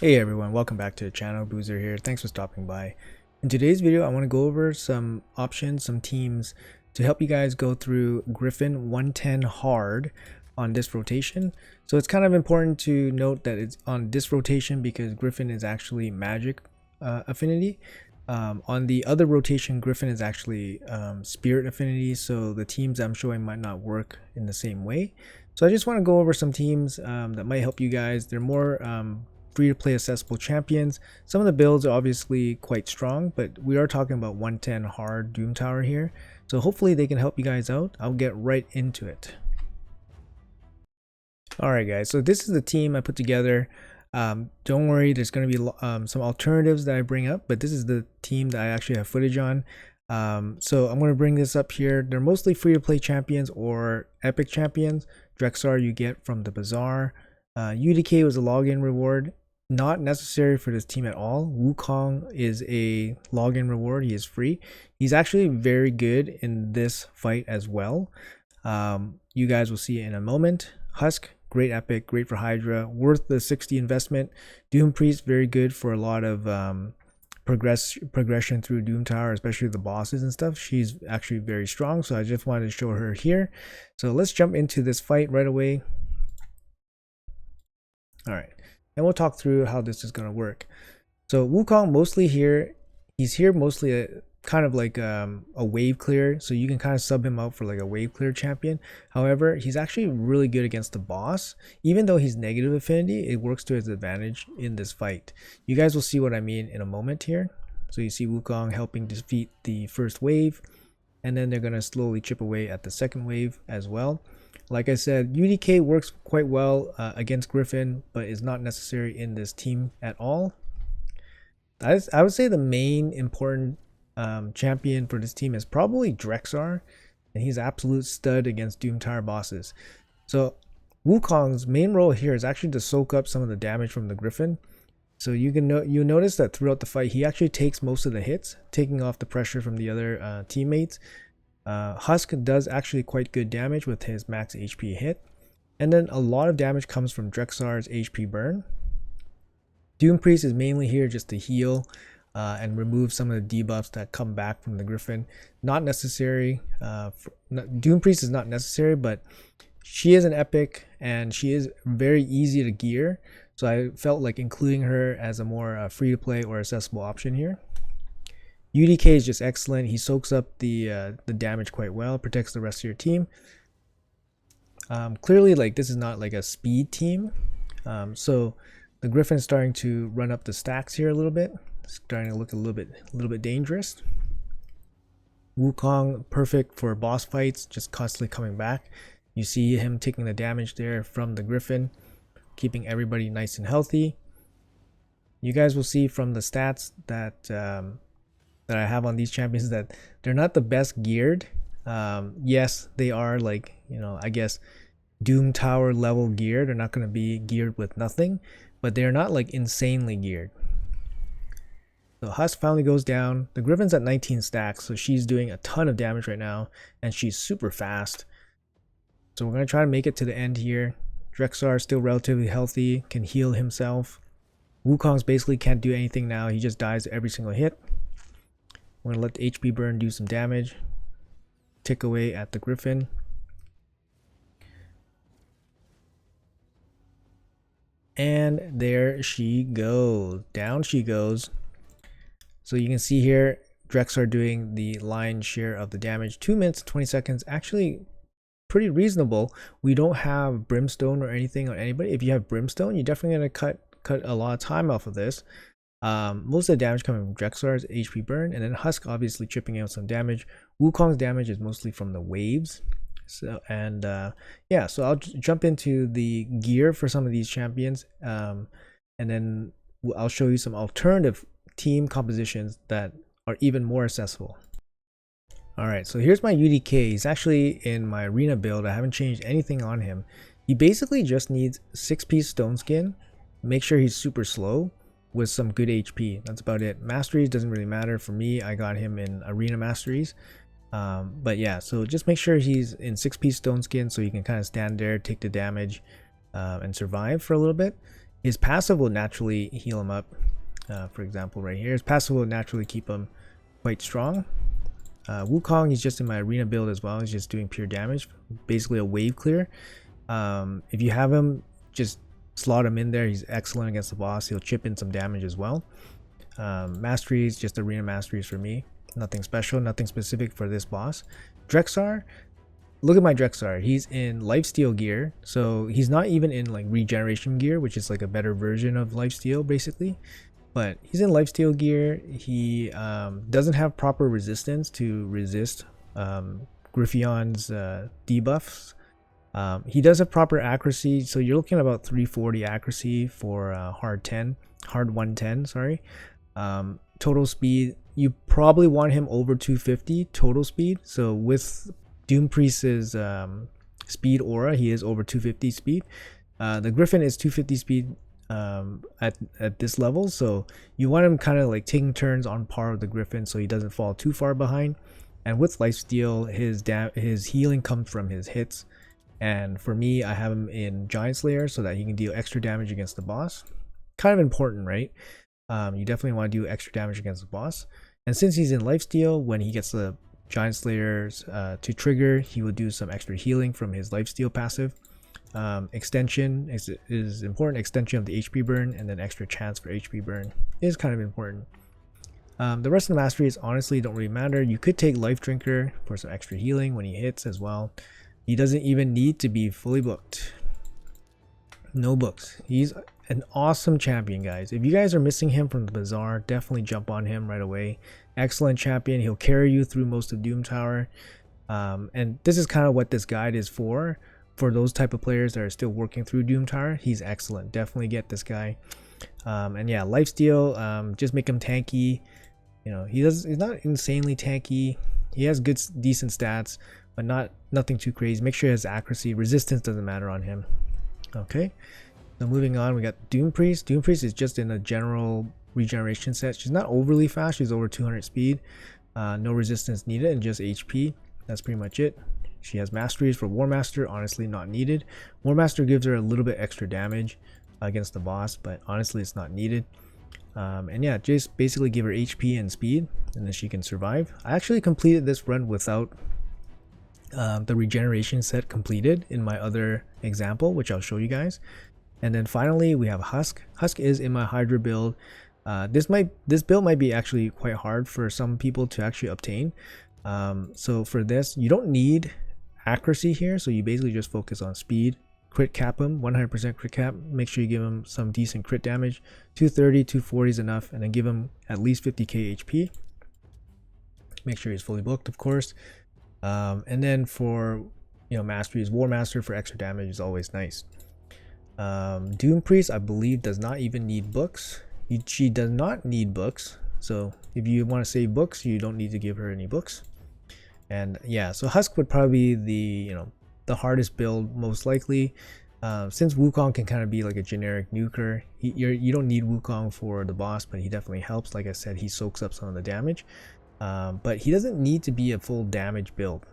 Hey everyone, welcome back to the channel. Boozer here. Thanks for stopping by. In today's video, I want to go over some options, some teams to help you guys go through Griffin 110 hard on this rotation. So it's kind of important to note that it's on this rotation because Griffin is actually magic affinity. On the other rotation, Griffin is actually spirit affinity, so the teams I'm showing might not work in the same way. So I just want to go over some teams that might help you guys. They're more free to play accessible champions. Some of the builds are obviously quite strong, but we are talking about 110 hard Doom Tower here. So hopefully they can help you guys out. I'll get right into it. Alright guys, so this is the team I put together. Don't worry, there's going to be some alternatives that I bring up, but this is the team that I actually have footage on. So I'm going to bring this up here. They're mostly free to play champions or epic champions. Drexar you get from the bazaar. UDK was a login reward. Not necessary for this team at all. Wukong is a login reward. He is free. He's actually very good in this fight as well. You guys will see it in a moment. Husk, great epic, great for Hydra, worth the 60 investment. Doom Priest, very good for a lot of progression through Doom Tower, especially the bosses and stuff. She's actually very strong, so I just wanted to show her here. So let's jump into this fight right away. All right, and we'll talk through how this is going to work. So Wukong mostly here, he's here mostly kind of like a wave clear, so you can kind of sub him out for like a wave clear champion. However, he's actually really good against the boss. Even though he's negative affinity, it works to his advantage in this fight. You guys will see what I mean in a moment here. So you see Wukong helping defeat the first wave, and then they're going to slowly chip away at the second wave as well. Like I said, UDK works quite well against Griffin, but is not necessary in this team at all. I would say the main important champion for this team is probably Drexar, and he's an absolute stud against Doom Tower bosses. So Wukong's main role here is actually to soak up some of the damage from the Griffin. So you notice that throughout the fight, he actually takes most of the hits, taking off the pressure from the other teammates. Husk does actually quite good damage with his max HP hit, and then a lot of damage comes from Drexar's HP burn. Doom Priest is mainly here just to heal and remove some of the debuffs that come back from the Griffin. Not necessary. Doom Priest is not necessary, but she is an epic and she is very easy to gear, so I felt like including her as a more free to play or accessible option here. UDK is just excellent. He soaks up the damage quite well, protects the rest of your team. Clearly, like, this is not like a speed team, so the Griffin is starting to run up the stacks here a little bit, starting to look a little bit dangerous. Wukong, perfect for boss fights, just constantly coming back. You see him taking the damage there from the Griffin, keeping everybody nice and healthy. You guys will see from the stats that I have on these champions that they're not the best geared. Yes, they are, like, you know, I guess Doom Tower level gear. They're not going to be geared with nothing, but they're not like insanely geared. So Husk finally goes down. The Griffin's at 19 stacks, so she's doing a ton of damage right now, and she's super fast. So we're going to try to make it to the end here. Drexar is still relatively healthy, can heal himself. Wukong's basically can't do anything now. He just dies every single hit. We're going to let the HP burn do some damage. Tick away at the Griffin. And there she goes. Down she goes. So you can see here, Drexar doing the lion's share of the damage. 2 minutes, 20 seconds. Actually, pretty reasonable. We don't have Brimstone or anything on anybody. If you have Brimstone, you're definitely going to cut a lot of time off of this. Most of the damage coming from Drexar's HP burn, and then Husk obviously chipping out some damage. Wukong's damage is mostly from the waves. So, and yeah, so I'll jump into the gear for some of these champions, and then I'll show you some alternative team compositions that are even more accessible. Alright, so here's my UDK. He's actually in my arena build. I haven't changed anything on him. He basically just needs 6-piece stone skin. Make sure he's super slow with some good HP. That's about it. Masteries doesn't really matter for me. I got him in arena masteries. But yeah, so just make sure he's in 6-piece stone skin so you can kind of stand there, take the damage, and survive for a little bit. His passive will naturally heal him up. For example, right here, his passive will naturally keep him quite strong. Wukong, he's just in my arena build as well. He's just doing pure damage, basically a wave clear. If you have him, just slot him in there. He's excellent against the boss. He'll chip in some damage as well. Masteries, just arena masteries for me. Nothing special, nothing specific for this boss. Drexar, look at my Drexar. He's in lifesteal gear, so he's not even in like regeneration gear, which is like a better version of lifesteal basically. But he's in lifesteal gear. He doesn't have proper resistance to resist Griffion's debuffs. He does have proper accuracy, so you're looking at about 340 accuracy for hard 110, sorry. Total speed, you probably want him over 250 total speed. So with Doom Priest's speed aura, he is over 250 speed. The Griffin is 250 speed at this level, so you want him kind of like taking turns on par with the Griffin so he doesn't fall too far behind. And with lifesteal, his healing comes from his hits. And for me, I have him in Giant Slayer so that he can deal extra damage against the boss. Kind of important, right? You definitely want to do extra damage against the boss. And since he's in lifesteal, when he gets the Giant Slayers to trigger, he will do some extra healing from his lifesteal passive. Extension is important. Extension of the HP burn, and then extra chance for HP burn is kind of important. The rest of the masteries honestly don't really matter. You could take Life Drinker for some extra healing when he hits as well. He doesn't even need to be fully booked. No books. He's an awesome champion, guys. If you guys are missing him from the bazaar, definitely jump on him right away. Excellent champion. He'll carry you through most of Doom Tower. And this is kind of what this guide is for those type of players that are still working through Doom Tower. He's excellent. Definitely get this guy. And yeah, lifesteal, just make him tanky. You know, he's not insanely tanky. He has good, decent stats, but nothing too crazy. Make sure he has accuracy. Resistance doesn't matter on him. Okay, so moving on, we got Doom Priest. Doom Priest is just in a general regeneration set. She's not overly fast. She's over 200 speed. No resistance needed, and just HP. That's pretty much it. She has masteries for War Master. Honestly, not needed. War Master gives her a little bit extra damage against the boss, but honestly, it's not needed. And yeah, just basically give her HP and speed, and then she can survive. I actually completed this run without the regeneration set completed in my other example, which I'll show you guys. And then finally we have Husk. Husk is in my Hydra build. This build might be actually quite hard for some people to actually obtain. So for this, you don't need accuracy here, so you basically just focus on speed. Crit cap him, 100% crit cap. Make sure you give him some decent crit damage. 230, 240 is enough, and then give him at least 50k HP. Make sure he's fully booked, of course. And then for masteries, War Master for extra damage is always nice. Doom Priest, I believe, does not even need books. She does not need books, so if you want to save books, you don't need to give her any books. And yeah, so Husk would probably be the hardest build most likely, since Wukong can kind of be like a generic nuker. You don't need Wukong for the boss, but he definitely helps. Like I said, he soaks up some of the damage. But he doesn't need to be a full damage build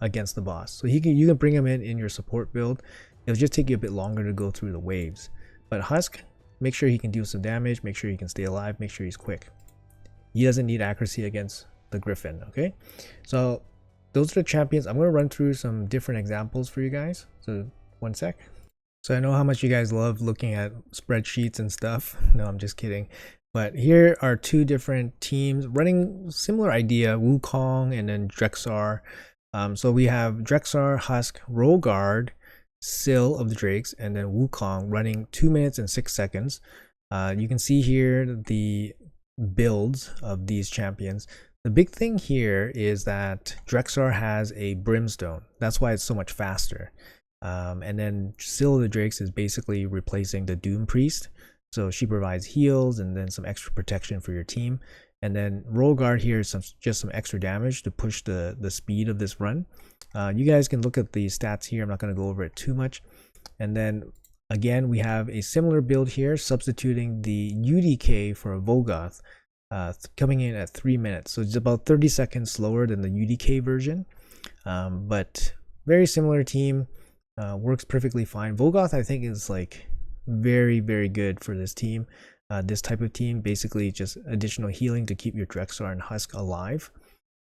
against the boss. So you can bring him in your support build. It'll just take you a bit longer to go through the waves. But Husk, make sure he can do some damage, make sure he can stay alive, make sure he's quick. He doesn't need accuracy against the Griffin, okay? So those are the champions. I'm going to run through some different examples for you guys. So one sec. So I know how much you guys love looking at spreadsheets and stuff. No, I'm just kidding. But here are two different teams running similar idea, Wukong and then Drexar. So we have Drexar, Husk, Rogard, Syl of the Drakes, and then Wukong running 2 minutes and 6 seconds. You can see here the builds of these champions. The big thing here is that Drexar has a Brimstone. That's why it's so much faster. And then Syl of the Drakes is basically replacing the Doom Priest. So she provides heals and then some extra protection for your team. And then Rogard here is just some extra damage to push the speed of this run. You guys can look at the stats here. I'm not going to go over it too much. And then again, we have a similar build here, substituting the UDK for a Vogoth, coming in at 3 minutes. So it's about 30 seconds slower than the UDK version. But very similar team, works perfectly fine. Vogoth, I think, is like very, very good for this team. This type of team, basically just additional healing to keep your Drexar and Husk alive.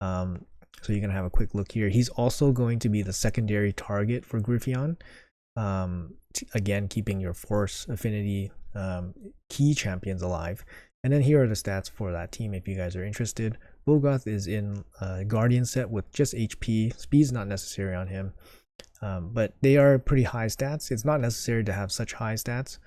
So you're gonna have a quick look here. He's also going to be the secondary target for Griffin. Again, keeping your Force Affinity key champions alive. And then here are the stats for that team if you guys are interested. Bogoth is in Guardian set with just HP. Speed's not necessary on him, but they are pretty high stats. It's not necessary to have such high stats,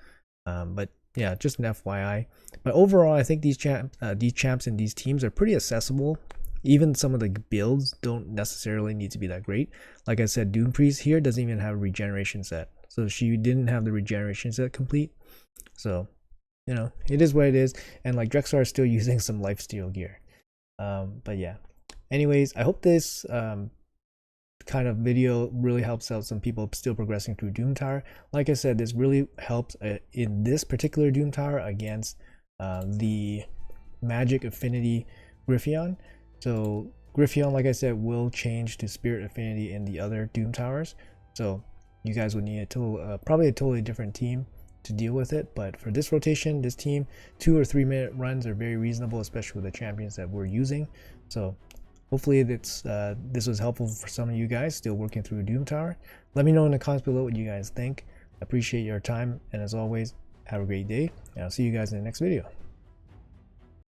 but yeah, just an FYI. But overall, I think these champs and these teams are pretty accessible. Even some of the builds don't necessarily need to be that great. Like I said, Doom Priest here doesn't even have a regeneration set, so she didn't have the regeneration set complete. So, you know, it is what it is. And like Drexar is still using some lifesteal gear. But yeah. Anyways, I hope this kind of video really helps out some people still progressing through Doom Tower. Like I said, this really helps in this particular Doom Tower against the Magic Affinity Griffin. So Griffin, like I said, will change to Spirit Affinity in the other Doom Towers. So you guys would need probably a totally different team to deal with it. But for this rotation, this team, 2 or 3 minute runs are very reasonable, especially with the champions that we're using. So hopefully this was helpful for some of you guys still working through Doom Tower. Let me know in the comments below what you guys think. I appreciate your time, and as always, have a great day, and I'll see you guys in the next video.